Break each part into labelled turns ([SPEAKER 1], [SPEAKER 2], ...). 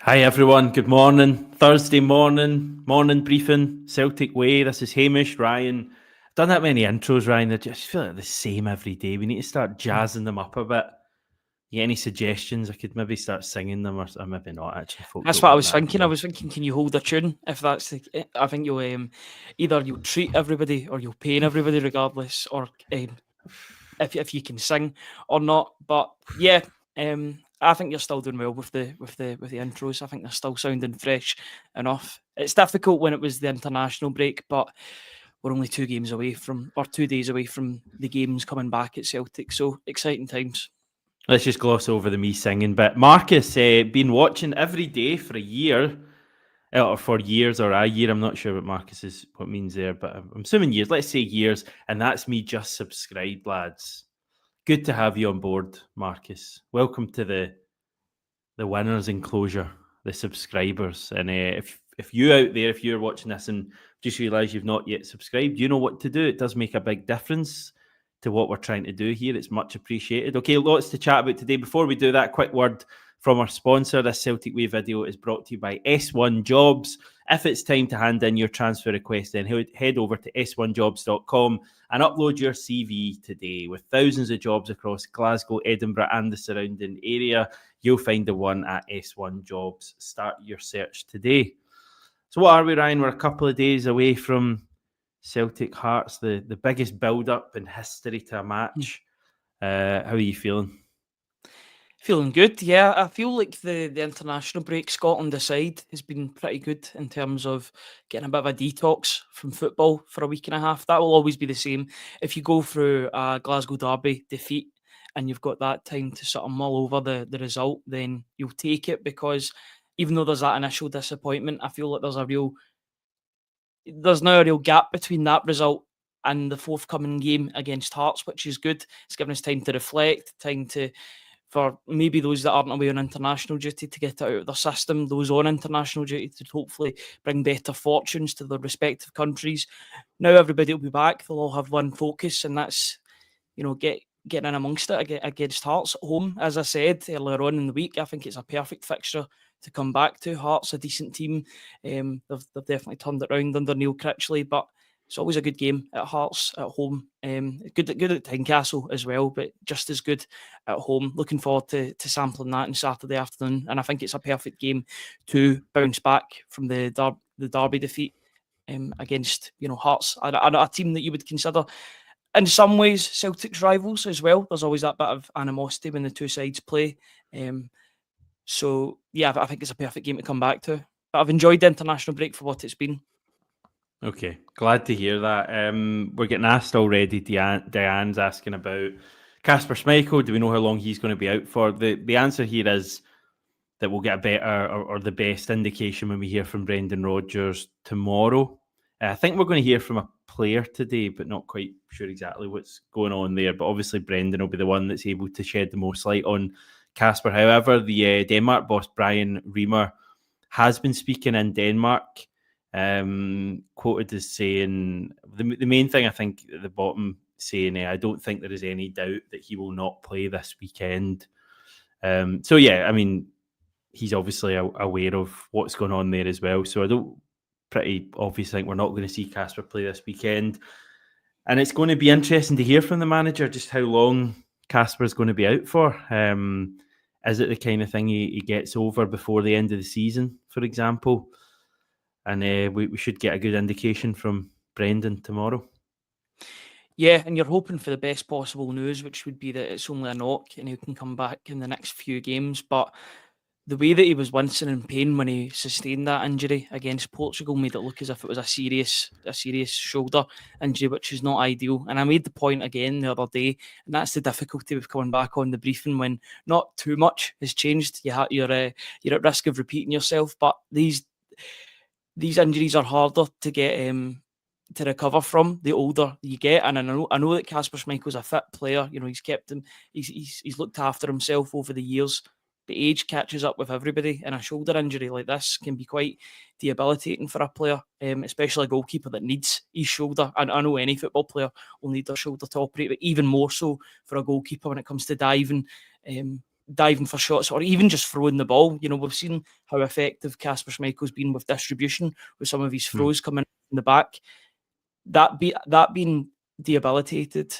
[SPEAKER 1] Hi everyone, good morning. Thursday morning briefing, Celtic way. This is Hamish, Ryan. I've done that many intros, Ryan. I just feel like the same every day. We need to start jazzing them up a bit. You get any suggestions? I could maybe start singing them, or maybe not. Actually, folk
[SPEAKER 2] That's
[SPEAKER 1] don't
[SPEAKER 2] what I
[SPEAKER 1] like
[SPEAKER 2] was
[SPEAKER 1] that
[SPEAKER 2] thinking. I
[SPEAKER 1] anymore.
[SPEAKER 2] was thinking, can you hold a tune? If that's the, I think you'll either you'll treat everybody or you'll pain everybody regardless, or if you can sing or not. But yeah, I think you're still doing well with the intros. I think they're still sounding fresh enough. It's difficult when it was the international break, but we're only 2 games away from, or 2 days away from the games coming back at Celtic. So exciting times.
[SPEAKER 1] Let's just gloss over the me singing bit. Marcus, been watching every day for a year, or for years, or a year. I'm not sure what Marcus is, what means there, but I'm assuming years. Let's say years, and that's me just subscribed, lads. Good to have you on board, Marcus. Welcome to the winners enclosure, the subscribers. And if you out there, if you're watching this and just realise you've not yet subscribed, you know what to do. It does make a big difference to what we're trying to do here. It's much appreciated. Okay, lots to chat about today. Before we do that, quick word from our sponsor. This Celtic Way video is brought to you by S1 Jobs. If it's time to hand in your transfer request, then head over to s1jobs.com and upload your CV today. With thousands of jobs across Glasgow, Edinburgh and the surrounding area, you'll find the one at S1 Jobs. Start your search today. So what are we, Ryan? We're a couple of days away from Celtic Hearts, the biggest build-up in history to a match. How are you feeling?
[SPEAKER 2] Feeling good, yeah. I feel like the international break, Scotland aside, has been pretty good in terms of getting a bit of a detox from football for a week and a half. That will always be the same. If you go through a Glasgow derby defeat and you've got that time to sort of mull over the result, then you'll take it, because even though there's that initial disappointment, I feel like there's now a real gap between that result and the forthcoming game against Hearts, which is good. It's given us time to reflect, time to, for maybe those that aren't away on international duty, to get it out of their system, those on international duty to hopefully bring better fortunes to their respective countries. Now everybody will be back. They'll all have one focus, and that's, getting in amongst it against Hearts at home. As I said earlier on in the week, I think it's a perfect fixture to come back to. Hearts, a decent team. They've definitely turned it around under Neil Critchley, but it's always a good game at Hearts at home. Good at Tynecastle as well, but just as good at home. Looking forward to sampling that on Saturday afternoon, and I think it's a perfect game to bounce back from the derby defeat against Hearts, a team that you would consider in some ways Celtic's rivals as well. There's always that bit of animosity when the two sides play. So yeah, I think it's a perfect game to come back to. But I've enjoyed the international break for what it's been.
[SPEAKER 1] Okay, glad to hear that. We're getting asked already. Diane's asking about Kasper Schmeichel. Do we know how long he's going to be out for? The answer here is that we'll get a better or the best indication when we hear from Brendan Rodgers tomorrow. I think we're going to hear from a player today, but not quite sure exactly what's going on there. But obviously Brendan will be the one that's able to shed the most light on Kasper. However, the Denmark boss, Brian Riemer, has been speaking in Denmark, quoted as saying, the main thing I think at the bottom, saying, I don't think there is any doubt that he will not play this weekend. So yeah, I mean, he's obviously aware of what's going on there as well. So I don't pretty obvious think we're not going to see Kasper play this weekend. And it's going to be interesting to hear from the manager just how long Kasper is going to be out for. Is it the kind of thing he gets over before the end of the season, for example? And we should get a good indication from Brendan tomorrow.
[SPEAKER 2] Yeah, and you're hoping for the best possible news, which would be that it's only a knock and he can come back in the next few games. But the way that he was wincing in pain when he sustained that injury against Portugal made it look as if it was a serious shoulder injury, which is not ideal. And I made the point again the other day, and that's the difficulty with coming back on the briefing when not too much has changed. You're at risk of repeating yourself, but these injuries are harder to get to recover from the older you get. And I know that Kasper Schmeichel's a fit player. He's kept him. He's looked after himself over the years. But age catches up with everybody, and a shoulder injury like this can be quite debilitating for a player, especially a goalkeeper that needs his shoulder. And I know any football player will need their shoulder to operate, but even more so for a goalkeeper when it comes to diving. diving for shots or even just throwing the ball. You know, we've seen how effective Kasper Schmeichel's been with distribution, with some of his throws coming in the back. That being debilitated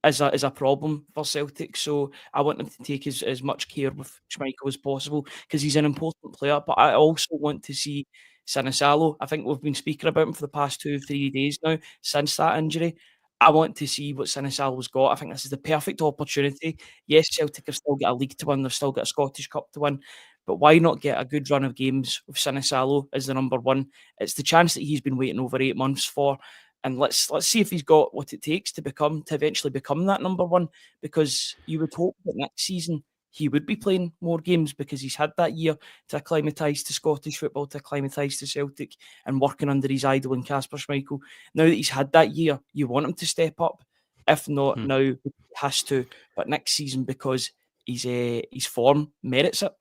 [SPEAKER 2] is a problem for Celtic. So I want them to take as much care with Schmeichel as possible because he's an important player. But I also want to see Sinisalo. I think we've been speaking about him for the past 2-3 days now since that injury. I want to see what Sinisalo's got. I think this is the perfect opportunity. Yes, Celtic have still got a league to win. They've still got a Scottish Cup to win. But why not get a good run of games with Sinisalo as the number one? It's the chance that he's been waiting over 8 months for. And let's see if he's got what it takes to eventually become that number one. Because you would hope that next season he would be playing more games because he's had that year to acclimatise to Scottish football, to acclimatise to Celtic, and working under his idol in Kasper Schmeichel. Now that he's had that year, you want him to step up. If not now, he has to. But next season, because his form merits it.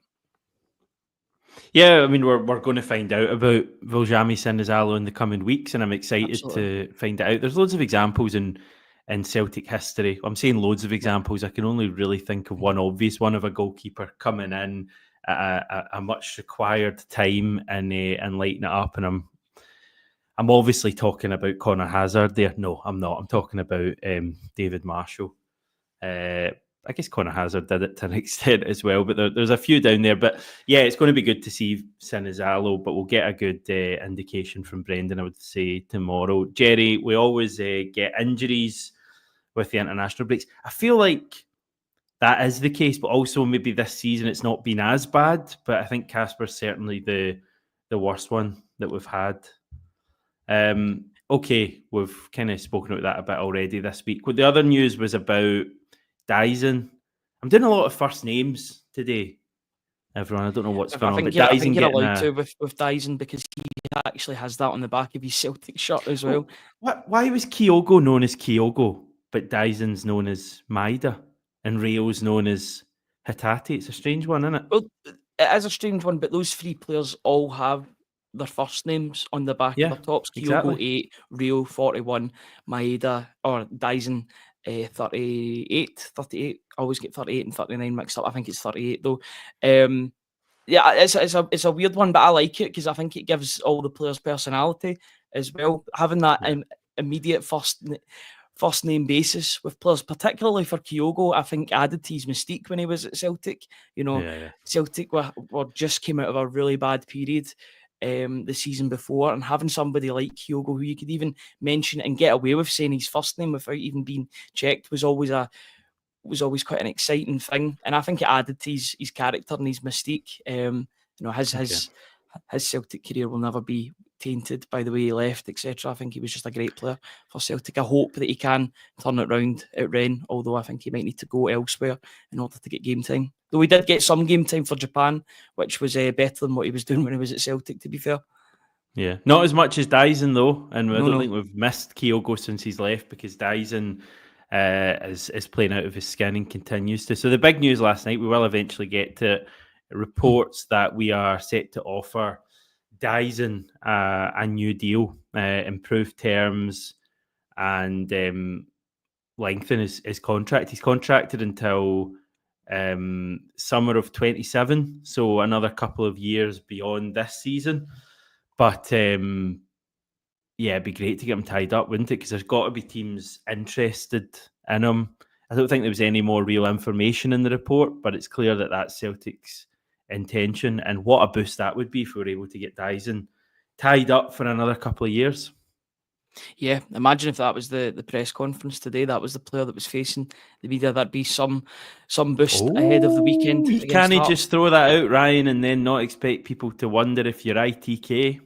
[SPEAKER 1] Yeah, I mean, we're going to find out about Viljami Sinisalo in the coming weeks, and I'm excited to find it out. There's loads of examples in Celtic history. I'm saying loads of examples. I can only really think of one obvious one of a goalkeeper coming in at a much required time and lighting it up. And I'm obviously talking about Connor Hazard there. No, I'm not. I'm talking about David Marshall. I guess Connor Hazard did it to an extent as well, but there's a few down there. But yeah, it's going to be good to see Sinisalo, but we'll get a good indication from Brendan, I would say, tomorrow. Jerry, we always get injuries with the international breaks. I feel like that is the case, but also maybe this season it's not been as bad, but I think Kasper's certainly the worst one that we've had. Okay, we've kind of spoken about that a bit already this week. Well, the other news was about Daizen. I'm doing a lot of first names today, everyone. I don't know what's going on, but
[SPEAKER 2] I think you're allowed to with Daizen because he actually has that on the back of his Celtic shirt as well.
[SPEAKER 1] Why was Kyogo known as Kyogo, but Daizen's known as Maeda, and Rayo's known as Hatate? It's a strange one, isn't it?
[SPEAKER 2] Well, it is a strange one, but those three players all have their first names on the back of their tops. Kyogo 8, Rio 41, Maeda or Daizen 38. I always get 38 and 39 mixed up. I think it's 38 though. Yeah, it's a weird one, but I like it because I think it gives all the players personality as well. Having that immediate first name basis with players, particularly for Kyogo, I think added to his mystique when he was at Celtic. You know, Celtic were just came out of a really bad period the season before, and having somebody like Kyogo who you could even mention and get away with saying his first name without even being checked was always quite an exciting thing, and I think it added to his character and his mystique. You know, his Celtic career will never be tainted by the way he left, etc. I think he was just a great player for Celtic. I hope that he can turn it round at Rennes, although I think he might need to go elsewhere in order to get game time. Though we did get some game time for Japan, which was better than what he was doing when he was at Celtic, to be fair.
[SPEAKER 1] Yeah, not as much as Daizen though, and I don't think we've missed Kyogo since he's left because Daizen is playing out of his skin and continues to. So the big news last night, we will eventually get to reports that we are set to offer Daizen a new deal, improved terms, and lengthen his contract. He's contracted until summer of 27, so another couple of years beyond this season. But yeah, it'd be great to get him tied up, wouldn't it? Because there's got to be teams interested in him. I don't think there was any more real information in the report, but it's clear that that's Celtic's intention. And what a boost that would be if we were able to get Daizen tied up for another couple of years.
[SPEAKER 2] Yeah, imagine if that was the press conference today. That was the player that was facing the media. That'd be some boost ahead of the weekend.
[SPEAKER 1] You can't just throw that out, Ryan, and then not expect people to wonder if you're ITK.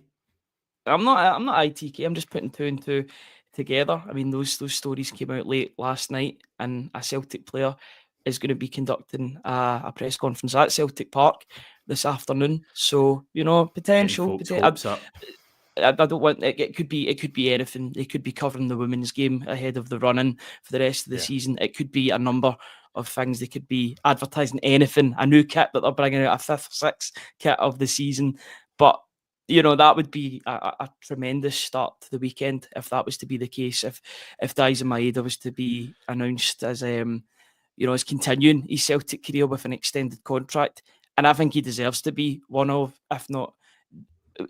[SPEAKER 2] I'm not ITK. I'm just putting 2 and 2 together. I mean, those stories came out late last night, and a Celtic player is going to be conducting a press conference at Celtic Park this afternoon. So, you know, potential. I don't want it. It could be anything. They could be covering the women's game ahead of the run-in for the rest of the season. It could be a number of things. They could be advertising anything, a new kit that they're bringing out, a 5th, 6th kit of the season. But you know, that would be a tremendous start to the weekend if that was to be the case. If Daizen Maeda was to be announced as is continuing his Celtic career with an extended contract. And I think he deserves to be one of, if not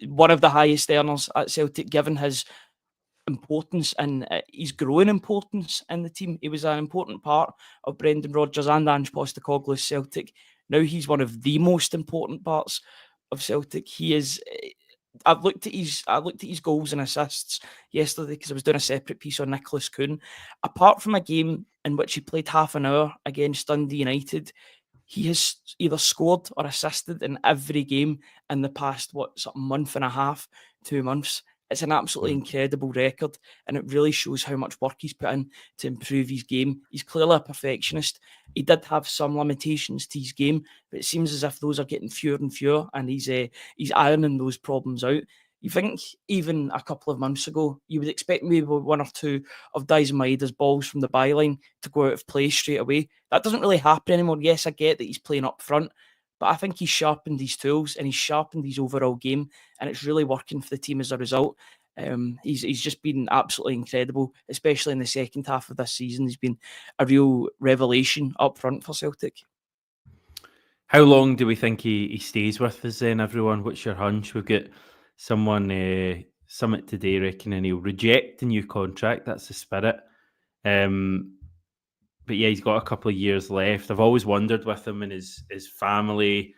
[SPEAKER 2] one of the highest earners at Celtic, given his importance and his growing importance in the team. He was an important part of Brendan Rodgers and Ange Postecoglou's Celtic. Now he's one of the most important parts of Celtic. He is. I've looked at his goals and assists yesterday because I was doing a separate piece on Nicholas Kuhn. Apart from a game in which he played half an hour against Dundee United, he has either scored or assisted in every game in the past, month and a half, 2 months. It's an absolutely incredible record, and it really shows how much work he's put in to improve his game. He's clearly a perfectionist. He did have some limitations to his game, but it seems as if those are getting fewer and fewer, and he's ironing those problems out. You think even a couple of months ago, you would expect maybe one or two of Daizen Maeda's balls from the byline to go out of play straight away. That doesn't really happen anymore. Yes, I get that he's playing up front, but I think he's sharpened his tools and he's sharpened his overall game, and it's really working for the team as a result. He's just been absolutely incredible, especially in the second half of this season. He's been a real revelation up front for Celtic.
[SPEAKER 1] How long do we think he stays with us then, everyone? What's your hunch? We've got someone Summit today reckoning he'll reject the new contract. That's the spirit. But yeah, he's got a couple of years left. I've always wondered with him and his family,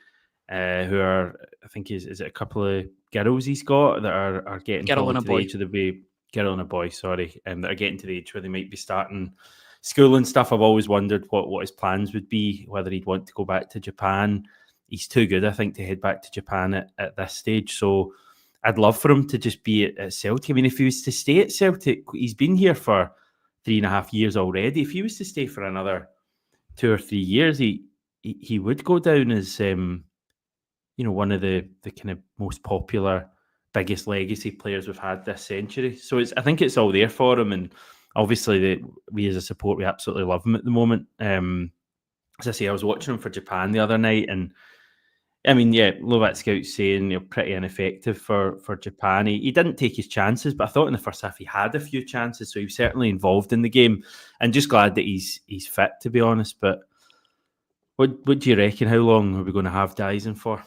[SPEAKER 1] who are, I think, is it a couple of girls he's got that are getting to the age of the girl and a boy, sorry, that are getting to the age where they might be starting school and stuff. I've always wondered what his plans would be, whether he'd want to go back to Japan. He's too good, I think, to head back to Japan at this stage. So I'd love for him to just be at Celtic. I mean, if he was to stay at Celtic, he's been here for 3.5 years already. If he was to stay for another 2 or 3 years, he would go down as one of the kind of most popular, biggest legacy players we've had this century. So I think it's all there for him, and obviously we as a support, we absolutely love him at the moment. As I say, I was watching him for Japan the other night, and I mean, yeah, Lovat Scout's saying pretty ineffective for Japan. He didn't take his chances, but I thought in the first half he had a few chances, so he was certainly involved in the game. And just glad that he's fit, to be honest. But what do you reckon? How long are we going to have Daizen for?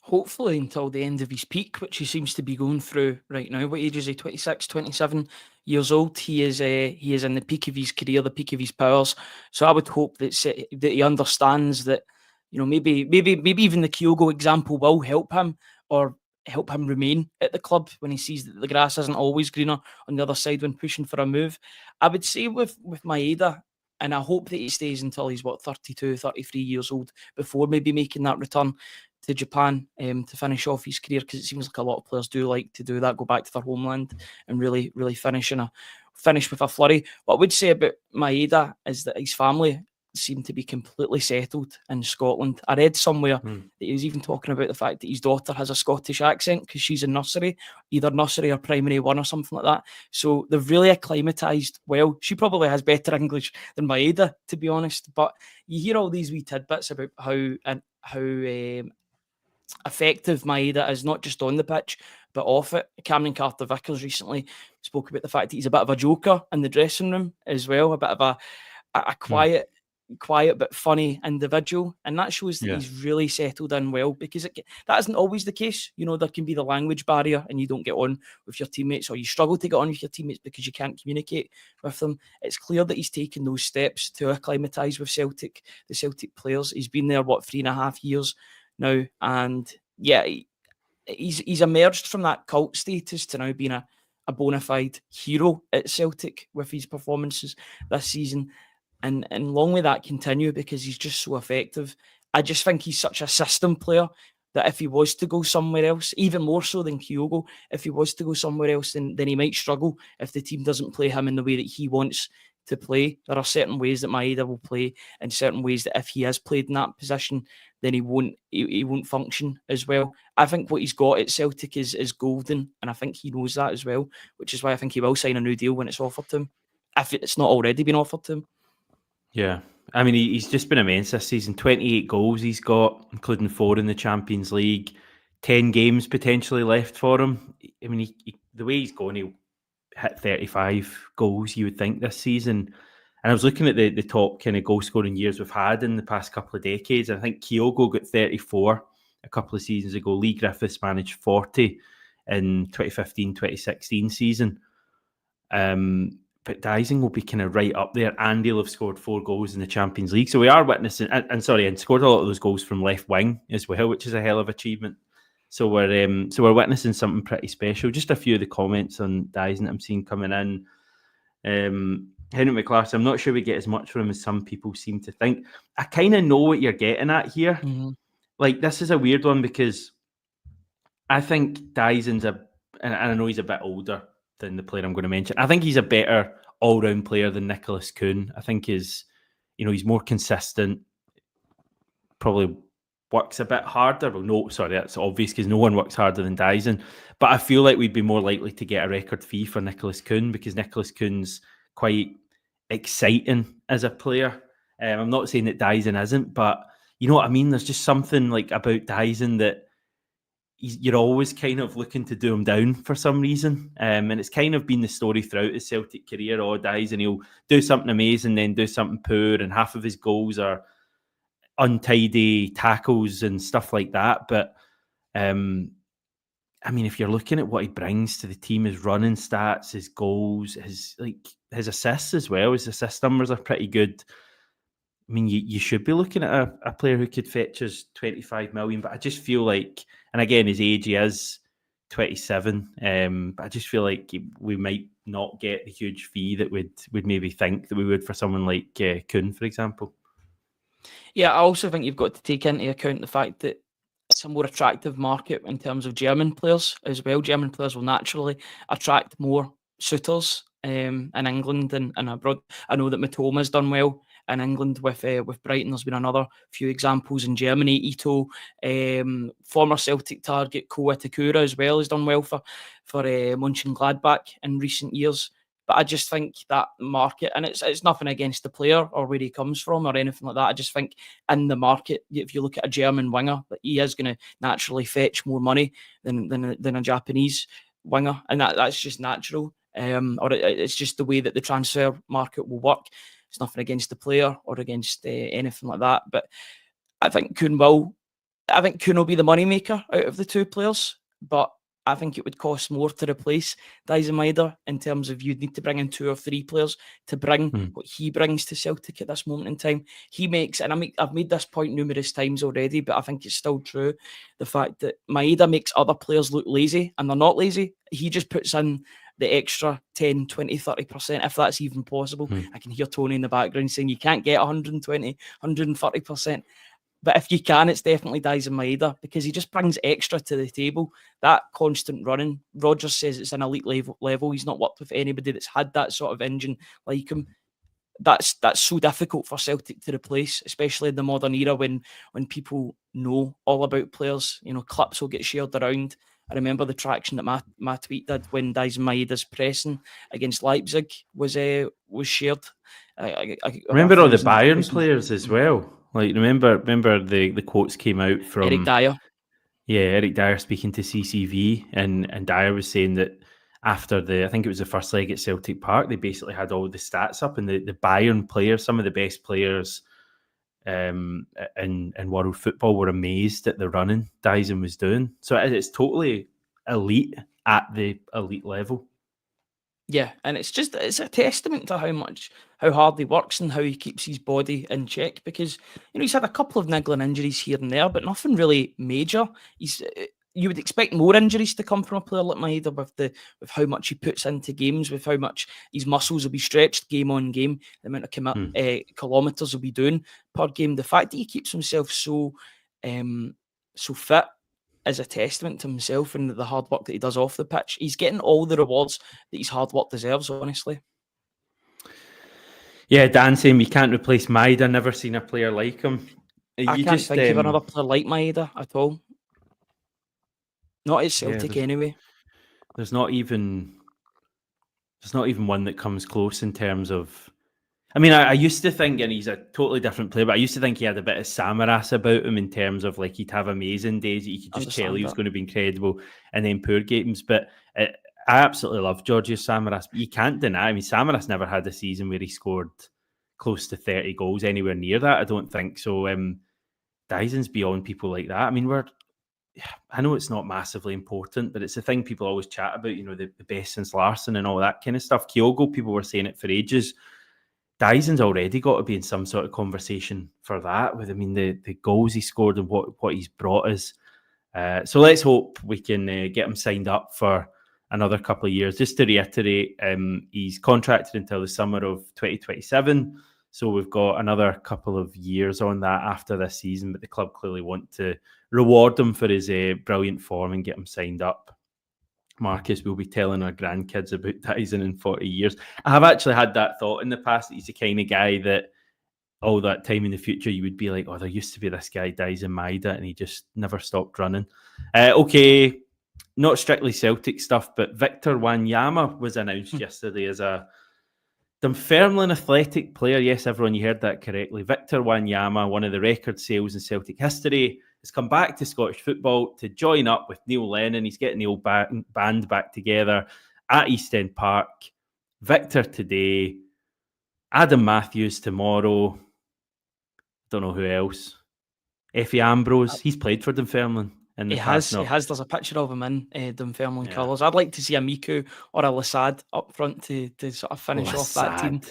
[SPEAKER 2] Hopefully until the end of his peak, which he seems to be going through right now. What age is he? 26, 27 years old. He is in the peak of his career, the peak of his powers. So I would hope that he understands that, maybe even the Kyogo example will help him, or help him remain at the club when he sees that the grass isn't always greener on the other side when pushing for a move. I would say with Maeda, and I hope that he stays until he's 32, 33 years old before maybe making that return to Japan to finish off his career, because it seems like a lot of players do like to do that, go back to their homeland and really, really finish with a flurry. What I would say about Maeda is that his family seem to be completely settled in Scotland. I read somewhere that he was even talking about the fact that his daughter has a Scottish accent because she's in nursery, either nursery or primary one or something like that. So they've really acclimatised well. She probably has better English than Maeda, to be honest. But you hear all these wee tidbits about how effective Maeda is, not just on the pitch but off it. Cameron Carter-Vickers recently spoke about the fact that he's a bit of a joker in the dressing room as well, a bit of a quiet but funny individual, and that shows that he's really settled in well, because that isn't always the case. There can be the language barrier and you don't get on with your teammates, or you struggle to get on with your teammates because you can't communicate with them. It's clear that he's taken those steps to acclimatise with Celtic, the Celtic players. He's been there 3.5 years now, and yeah, he's emerged from that cult status to now being a bona fide hero at Celtic with his performances this season. And long may that continue, because he's just so effective. I just think he's such a system player that if he was to go somewhere else, even more so than Kyogo, if he was to go somewhere else, then he might struggle if the team doesn't play him in the way that he wants to play. There are certain ways that Maeda will play, and certain ways that if he has played in that position, then he won't function as well. I think what he's got at Celtic is golden, and I think he knows that as well, which is why I think he will sign a new deal when it's offered to him, if it's not already been offered to him.
[SPEAKER 1] Yeah, I mean, he's just been immense this season. 28 goals he's got, including 4 in the Champions League. 10 games potentially left for him. I mean, the way he's going, he'll hit 35 goals, you would think, this season. And I was looking at the top kind of goal scoring years we've had in the past couple of decades. I think Kyogo got 34 a couple of seasons ago. Lee Griffiths managed 40 in 2015-2016 season. But Daizen will be kind of right up there, and he'll have scored 4 goals in the Champions League. So we are witnessing, and scored a lot of those goals from left wing as well, which is a hell of an achievement. So we're witnessing something pretty special. Just a few of the comments on Daizen I'm seeing coming in. Henry McClark, I'm not sure we get as much from him as some people seem to think. I kind of know what you're getting at here.
[SPEAKER 2] Mm-hmm.
[SPEAKER 1] Like, this is a weird one because I think Daizen's and I know he's a bit older than the player I'm going to mention. I think he's a better all-round player than Nicholas Kuhn. I think he's more consistent, probably works a bit harder. Well, no, sorry, that's obvious because no one works harder than Daizen. But I feel like we'd be more likely to get a record fee for Nicholas Kuhn because Nicholas Kuhn's quite exciting as a player. I'm not saying that Daizen isn't, but you know what I mean? There's just something like about Daizen that you're always kind of looking to do him down for some reason. And it's kind of been the story throughout his Celtic career. Daizen, he'll do something amazing, then do something poor, and half of his goals are untidy tackles and stuff like that. But I mean, if you're looking at what he brings to the team, his running stats, his goals, his assists as well, his assist numbers are pretty good. I mean, you should be looking at a player who could fetch us 25 million, but I just feel like, and again, his age, he is 27, but I just feel like we might not get the huge fee that we'd maybe think that we would for someone like Kuhn, for example.
[SPEAKER 2] Yeah, I also think you've got to take into account the fact that it's a more attractive market in terms of German players as well. German players will naturally attract more suitors in England and abroad. I know that Matoma's done well in England with Brighton. There's been another few examples in Germany. Ito, former Celtic target Ko Itakura as well, has done well for Mönchengladbach in recent years. But I just think that market, and it's nothing against the player or where he comes from or anything like that. I just think in the market, if you look at a German winger, that he is going to naturally fetch more money than a Japanese winger, and that's just natural. Or it's just the way that the transfer market will work. It's nothing against the player or against anything like that. But I think Kuhn will be the moneymaker out of the two players. But I think it would cost more to replace Daizen Maeda in terms of you'd need to bring in 2 or 3 players to bring what he brings to Celtic at this moment in time. He makes, and I've made this point numerous times already, but I think it's still true, the fact that Maeda makes other players look lazy, and they're not lazy. He just puts in the extra 10, 20, 30%, if that's even possible. I can hear Tony in the background saying you can't get 120, 130%. But if you can, it's definitely Daizen Maeda because he just brings extra to the table. That constant running. Rodgers says it's an elite level. He's not worked with anybody that's had that sort of engine like him. That's so difficult for Celtic to replace, especially in the modern era when people know all about players. You know, clips will get shared around. I remember the traction that my tweet did when Daizen Maeda's pressing against Leipzig was shared. I
[SPEAKER 1] remember all the Bayern players as well. Like remember the quotes came out from
[SPEAKER 2] Eric Dyer.
[SPEAKER 1] Yeah, Eric Dyer speaking to CCV, and Dyer was saying that after I think it was the first leg at Celtic Park, they basically had all the stats up, and the Bayern players, some of the best players in world football, were amazed at the running Daizen was doing. So it's totally elite at the elite level.
[SPEAKER 2] Yeah, and it's a testament to how hard he works and how he keeps his body in check, because he's had a couple of niggling injuries here and there, but nothing really major. You would expect more injuries to come from a player like Maeda with how much he puts into games, with how much his muscles will be stretched game on game, the amount of kilometres he'll be doing per game. The fact that he keeps himself so fit is a testament to himself and the hard work that he does off the pitch. He's getting all the rewards that his hard work deserves, honestly.
[SPEAKER 1] Yeah, Dan saying we can't replace Maeda. Never seen a player like him.
[SPEAKER 2] I can't think of another player like Maeda at all. Not at Celtic anyway.
[SPEAKER 1] There's not even one that comes close in terms of. I mean, I used to think, and he's a totally different player, but I used to think he had a bit of Samaras about him in terms of like he'd have amazing days that you could just tell he was going to be incredible, and then poor games. But I absolutely love Georgios Samaras, but you can't deny. I mean, Samaras never had a season where he scored close to 30 goals, anywhere near that, I don't think. So Daizen's beyond people like that. I mean, I know it's not massively important, but it's a thing people always chat about, the best since Larson and all that kind of stuff. Kyogo, people were saying it for ages. Daizen's already got to be in some sort of conversation for that, with, the goals he scored and what he's brought us. So let's hope we can get him signed up for another couple of years. Just to reiterate, he's contracted until the summer of 2027. So we've got another couple of years on that after this season, but the club clearly want to reward him for his brilliant form and get him signed up. Marcus will be telling our grandkids about Daizen in 40 years. I have actually had that thought in the past, that he's the kind of guy that all that time in the future you would be like, oh, there used to be this guy Daizen Maeda, and he just never stopped running. Okay, not strictly Celtic stuff, but Victor Wanyama was announced yesterday as a Dunfermline Athletic player. Yes, everyone, you heard that correctly. Victor Wanyama, one of the record sales in Celtic history, has come back to Scottish football to join up with Neil Lennon. He's getting the old band back together at East End Park. Victor today, Adam Matthews tomorrow. Don't know who else. Effie Ambrose. He's played for Dunfermline.
[SPEAKER 2] He has. There's a picture of him in Dunfermline colours. I'd like to see a Miku or a Lassad up front to sort of finish off that team.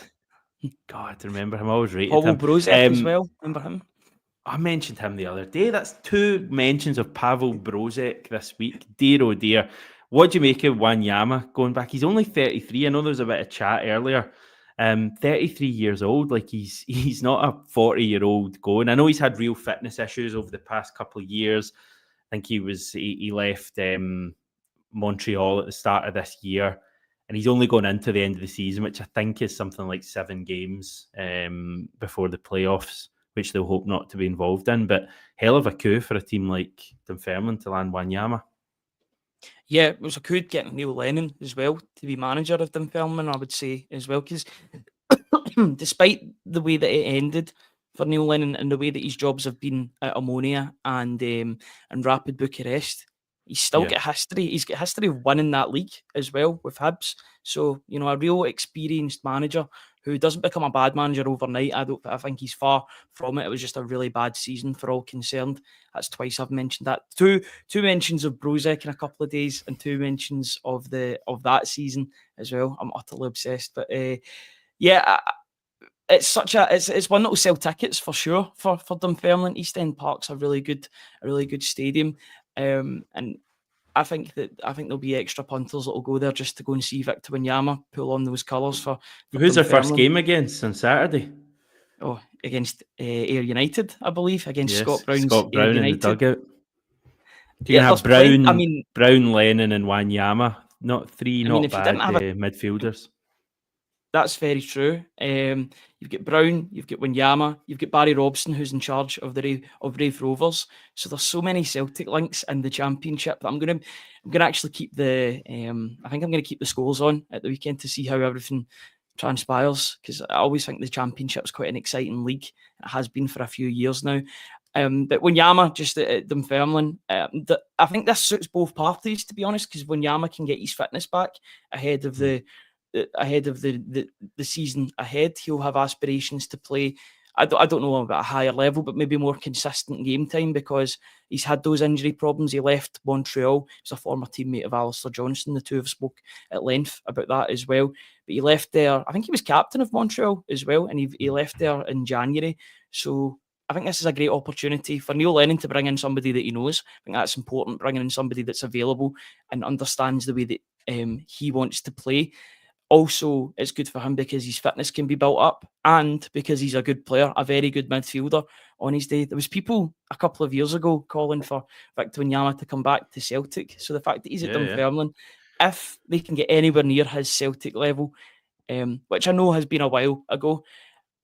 [SPEAKER 1] God, remember him? I always rated
[SPEAKER 2] Pavel
[SPEAKER 1] him.
[SPEAKER 2] Brozek as well. Remember him?
[SPEAKER 1] I mentioned him the other day. That's 2 mentions of Pavel Brozek this week. Dear, oh dear. What do you make of Wanyama going back? He's only 33. I know there was a bit of chat earlier. 33 years old. Like, he's not a 40-year-old going. I know he's had real fitness issues over the past couple of years. I think he left Montreal at the start of this year, and he's only gone into the end of the season, which I think is something like 7 games before the playoffs, which they'll hope not to be involved in. But hell of a coup for a team like Dunfermline to land Wanyama.
[SPEAKER 2] Yeah, it was a coup getting Neil Lennon as well to be manager of Dunfermline, I would say, as well, because despite the way that it ended for Neil Lennon and the way that his jobs have been at Omonia and Rapid Bucharest, he's still got history. He's got history of winning that league as well with Hibs. So, a real experienced manager who doesn't become a bad manager overnight. I think he's far from it. It was just a really bad season for all concerned. That's twice I've mentioned that. Two mentions of Brozek in a couple of days, and 2 mentions of that season as well. I'm utterly obsessed. But it's one that'll sell tickets for sure for Dunfermline. East End Park's a really good stadium, and I think there'll be extra punters that'll go there just to go and see Victor Wanyama pull on those colours for
[SPEAKER 1] Who's their first game against on Saturday?
[SPEAKER 2] Oh, against Ayr United, I believe, against Scott Brown's
[SPEAKER 1] Scott Brown
[SPEAKER 2] Ayr
[SPEAKER 1] in
[SPEAKER 2] United.
[SPEAKER 1] the dugout. You can have Brown, Lennon, and Wanyama. Not 3 not bad midfielders.
[SPEAKER 2] That's very true. You've got Brown, you've got Wanyama, you've got Barry Robson, who's in charge of Raith Rovers. So there's so many Celtic links in the Championship that I'm going to actually keep I think I'm going to keep the scores on at the weekend to see how everything transpires, because I always think the Championship's quite an exciting league. It has been for a few years now. But Wanyama, just at Dunfermline, I think this suits both parties, to be honest, because Wanyama can get his fitness back ahead of the season ahead. He'll have aspirations to play, I don't know about a higher level, but maybe more consistent game time, because he's had those injury problems. He left Montreal. He's a former teammate of Alistair Johnston. The two have spoke at length about that as well. But he left there. I think he was captain of Montreal as well, and he left there in January. So I think this is a great opportunity for Neil Lennon to bring in somebody that he knows. I think that's important, bringing in somebody that's available and understands the way that he wants to play. Also, it's good for him because his fitness can be built up, and because he's a good player, a very good midfielder on his day. There was people a couple of years ago calling for Victor Wanyama to come back to Celtic. So the fact that he's at Dunfermline, if they can get anywhere near his Celtic level, which I know has been a while ago,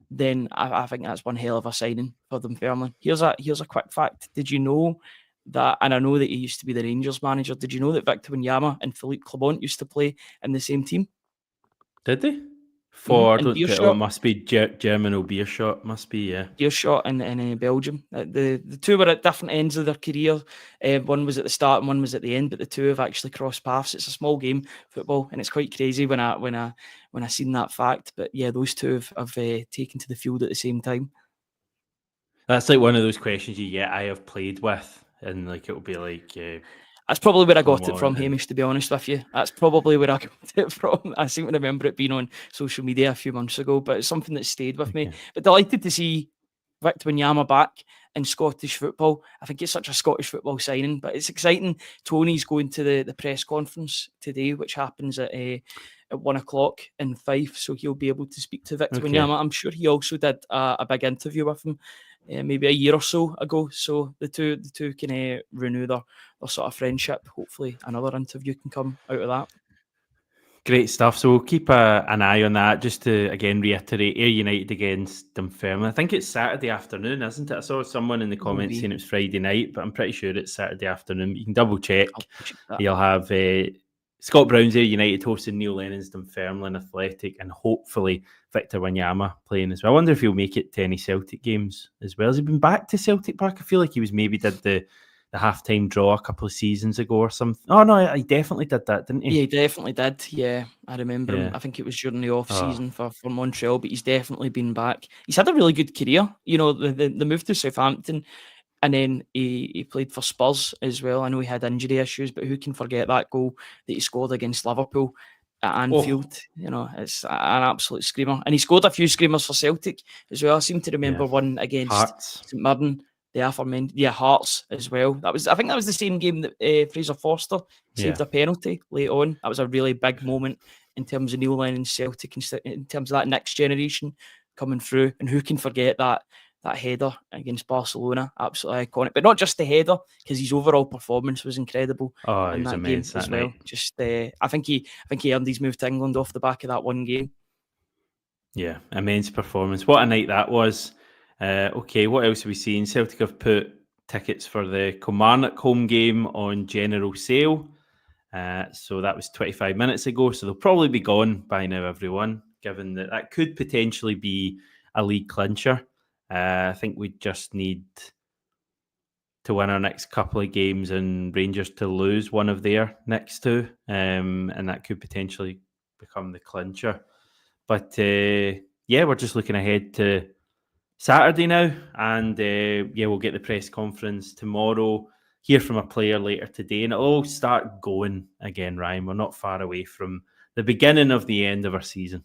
[SPEAKER 2] then I think that's one hell of a signing for Dunfermline. Here's a quick fact. Did you know that, and I know that he used to be the Rangers manager, did you know that Victor Wanyama and Philippe Clement used to play in the same team?
[SPEAKER 1] Did they? For
[SPEAKER 2] And
[SPEAKER 1] it must be German or beer shot. Must be, yeah.
[SPEAKER 2] Beer shot in Belgium. The two were at different ends of their career. One was at the start and one was at the end, but the two have actually crossed paths. It's a small game, football, and it's quite crazy when I seen that fact. But yeah, those two have taken to the field at the same time.
[SPEAKER 1] That's like one of those questions you get. I have played with, and like it'll be like.
[SPEAKER 2] That's probably where I got it from, Hamish, to be honest with you. That's probably where I got it from. I seem to remember it being on social media a few months ago, but it's something that stayed with me. But delighted to see Victor Wanyama back in Scottish football. I think it's such a Scottish football signing, but it's exciting. Tony's going to the press conference today, which happens at 1 o'clock in Fife, so he'll be able to speak to Victor Wanyama. I'm sure he also did a big interview with him maybe a year or so ago. So the two can renew their sort of friendship. Hopefully another interview can come out of that.
[SPEAKER 1] Great stuff. So we'll keep an eye on that. Just to, again, reiterate, Ayr United against Dunfermline. I think it's Saturday afternoon, isn't it? I saw someone in the comments saying it was Friday night, but I'm pretty sure it's Saturday afternoon. You can double check. You'll have Scott Brown's Ayr United hosting Neil Lennon's Dunfermline Athletic, and hopefully Victor Wanyama playing as well. I wonder if he'll make it to any Celtic games as well. Has he been back to Celtic Park? I feel like he was maybe did the half-time draw a couple of seasons ago or something. Oh, no, he definitely did that, didn't he?
[SPEAKER 2] Yeah, he definitely did. Yeah, I remember him. I think it was during the off-season for Montreal, but he's definitely been back. He's had a really good career. You know, the move to Southampton, and then he played for Spurs as well. I know he had injury issues, but who can forget that goal that he scored against Liverpool at Anfield? You know, it's an absolute screamer. And he scored a few screamers for Celtic as well. I seem to remember one against St Mirren. The aforementioned, Hearts as well. I think that was the same game that Fraser Forster saved a penalty late on. That was a really big moment in terms of Neil Lennon's Celtic, in terms of that next generation coming through. And who can forget that header against Barcelona? Absolutely iconic. But not just the header, because his overall performance was incredible in that game as well. Just, I think he earned his move to England off the back of that one game.
[SPEAKER 1] Yeah, immense performance. What a night that was. Okay, what else have we seen? Celtic have put tickets for the Kilmarnock home game on general sale. So that was 25 minutes ago. So they'll probably be gone by now, everyone, given that could potentially be a league clincher. I think we just need to win our next couple of games and Rangers to lose one of their next two. And that could potentially become the clincher. But we're just looking ahead to Saturday now, and we'll get the press conference tomorrow, hear from a player later today, and it'll all start going again, Ryan. We're not far away from the beginning of the end of our season.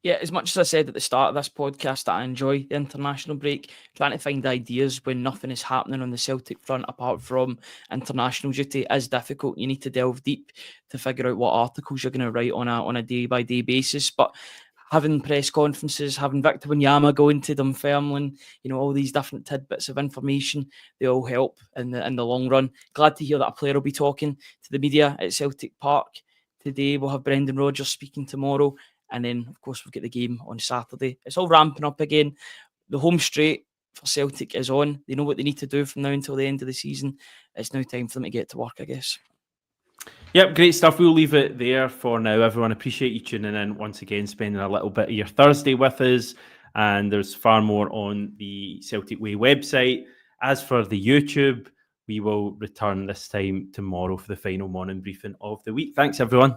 [SPEAKER 2] Yeah, as much as I said at the start of this podcast that I enjoy the international break, trying to find ideas when nothing is happening on the Celtic front apart from international duty is difficult. You need to delve deep to figure out what articles you're going to write on a day-by-day basis. But having press conferences, having Victor Wanyama going to Dunfermline, all these different tidbits of information, they all help in the long run. Glad to hear that a player will be talking to the media at Celtic Park today. We'll have Brendan Rodgers speaking tomorrow. And then, of course, we'll get the game on Saturday. It's all ramping up again. The home straight for Celtic is on. They know what they need to do from now until the end of the season. It's now time for them to get to work, I guess.
[SPEAKER 1] Yep, great stuff. We'll leave it there for now. Everyone, appreciate you tuning in once again, spending a little bit of your Thursday with us. And there's far more on the Celtic Way website. As for the YouTube, we will return this time tomorrow for the final morning briefing of the week. Thanks, everyone.